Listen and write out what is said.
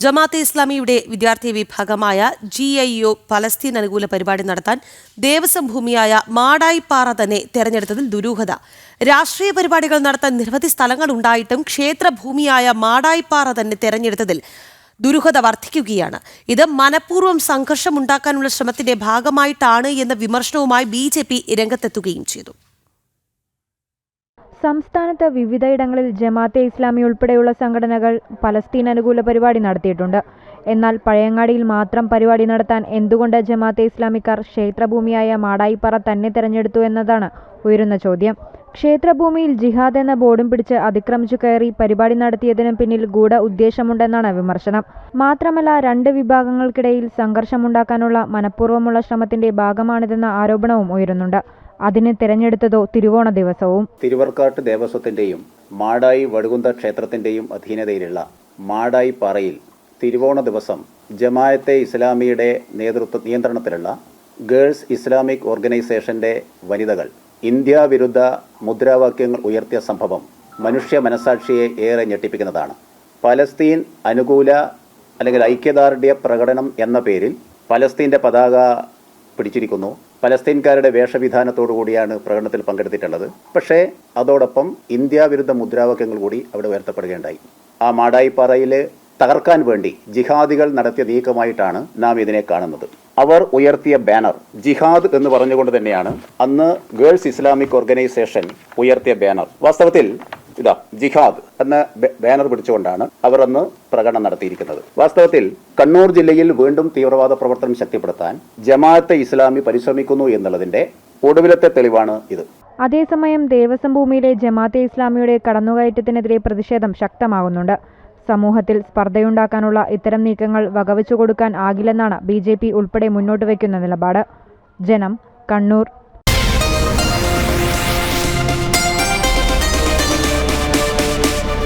ജമാഅത്തെ ഇസ്ലാമിയുടെ വിദ്യാർത്ഥി വിഭാഗമായ GIO പലസ്തീൻ അനുകൂല പരിപാടി നടത്താൻ ദേവസ്വം ഭൂമിയായ മാടായിപ്പാറ തന്നെ തെരഞ്ഞെടുത്തതിൽ ദുരൂഹത. രാഷ്ട്രീയ പരിപാടികൾ നടത്താൻ നിരവധി സ്ഥലങ്ങൾ ഉണ്ടായിട്ടും ക്ഷേത്രഭൂമിയായ മാടായിപ്പാറ തന്നെ തെരഞ്ഞെടുത്തതിൽ ദുരൂഹത വർദ്ധിക്കുകയാണ്. ഇത് മനഃപൂർവ്വം സംഘർഷമുണ്ടാക്കാനുള്ള ശ്രമത്തിന്റെ ഭാഗമായിട്ടാണ് എന്ന വിമർശനവുമായി BJP രംഗത്തെത്തുകയും ചെയ്തു. സംസ്ഥാനത്ത് വിവിധയിടങ്ങളിൽ ജമാഅത്തെ ഇസ്ലാമി ഉൾപ്പെടെയുള്ള സംഘടനകൾ പലസ്തീൻ അനുകൂല പരിപാടി നടത്തിയിട്ടുണ്ട്. എന്നാൽ പഴയങ്ങാടിയിൽ മാത്രം പരിപാടി നടത്താൻ എന്തുകൊണ്ട് ജമാഅത്തെ ഇസ്ലാമിക്കാർ ക്ഷേത്രഭൂമിയായ മാടായിപ്പാറ തന്നെ തെരഞ്ഞെടുത്തു എന്നതാണ് ഉയരുന്ന ചോദ്യം. ക്ഷേത്രഭൂമിയിൽ ജിഹാദ് എന്ന ബോർഡും പിടിച്ച് അതിക്രമിച്ചു കയറി പരിപാടി നടത്തിയതിന് പിന്നിൽ ഗൂഢ ഉദ്ദേശമുണ്ടെന്നാണ് വിമർശനം. മാത്രമല്ല, രണ്ട് വിഭാഗങ്ങൾക്കിടയിൽ സംഘർഷമുണ്ടാക്കാനുള്ള മനഃപൂർവ്വമുള്ള ശ്രമത്തിന്റെ ഭാഗമാണിതെന്ന ആരോപണവും ഉയരുന്നുണ്ട്. അതിന് തിരഞ്ഞെടുത്തതോ തിരുവോണ ദിവസവും. തിരുവർക്കാട്ട് ദേവസ്വത്തിന്റെയും മാടായി വടുകുന്ത ക്ഷേത്രത്തിന്റെയും അധീനതയിലുള്ള മാടായിപ്പാറയിൽ തിരുവോണ ദിവസം ജമാഅത്തെ ഇസ്ലാമിയുടെ നിയന്ത്രണത്തിലുള്ള ഗേൾസ് ഇസ്ലാമിക് ഓർഗനൈസേഷന്റെ വനിതകൾ ഇന്ത്യ വിരുദ്ധ മുദ്രാവാക്യങ്ങൾ ഉയർത്തിയ സംഭവം മനുഷ്യ മനസാക്ഷിയെ ഏറെ ഞെട്ടിപ്പിക്കുന്നതാണ്. പലസ്തീൻ അനുകൂല അല്ലെങ്കിൽ ഐക്യദാർഢ്യ പ്രകടനം എന്ന പേരിൽ പലസ്തീന്റെ പതാക പിടിച്ചിരിക്കുന്നു. പലസ്തീൻകാരുടെ വേഷവിധാനത്തോടുകൂടിയാണ് പ്രകടനത്തിൽ പങ്കെടുത്തിട്ടുള്ളത്. പക്ഷേ അതോടൊപ്പം ഇന്ത്യ വിരുദ്ധ മുദ്രാവാക്യങ്ങൾ കൂടി അവിടെ ഉയർത്തപ്പെടുകയുണ്ടായി. ആ മാടായിപ്പാറയിൽ തകർക്കാൻ വേണ്ടി ജിഹാദികൾ നടത്തിയ നീക്കമായിട്ടാണ് നാം ഇതിനെ കാണുന്നത്. അവർ ഉയർത്തിയ ബാനർ ജിഹാദ് എന്ന് പറഞ്ഞുകൊണ്ട് തന്നെയാണ് അന്ന് ഗേൾസ് ഇസ്ലാമിക് ഓർഗനൈസേഷൻ ഉയർത്തിയ ബാനർ. വാസ്തവത്തിൽ ഇതാ ജിഹാദ് എന്ന ബാനർ പിടിച്ചുകൊണ്ടാണ് അവർ അന്ന് പ്രകടനം നടത്തിയിരിക്കുന്നത്. വാസ്തവത്തിൽ കണ്ണൂർ ജില്ലയിൽ വീണ്ടും തീവ്രവാദ പ്രവർത്തനം ശക്തിപ്പെടുത്താൻ ജമാഅത്തെ ഇസ്ലാമി പരിശ്രമിക്കുന്നു എന്നുള്ളതിന്റെ ഒടുവിലത്തെ തെളിവാണ് ഇത്. അതേസമയം ദേവസ്വം ഭൂമിയിലെ ജമാഅത്തെ ഇസ്ലാമിയുടെ കടന്നുകയറ്റത്തിനെതിരെ പ്രതിഷേധം ശക്തമാകുന്നുണ്ട്. സമൂഹത്തിൽ സ്പർദ്ധയുണ്ടാക്കാനുള്ള ഇത്തരം നീക്കങ്ങൾ വകവെച്ചു കൊടുക്കാൻ ആകില്ലെന്നാണ് BJP ഉൾപ്പെടെ മുന്നോട്ട് വയ്ക്കുന്ന നിലപാട്. ജനം, കണ്ണൂർ.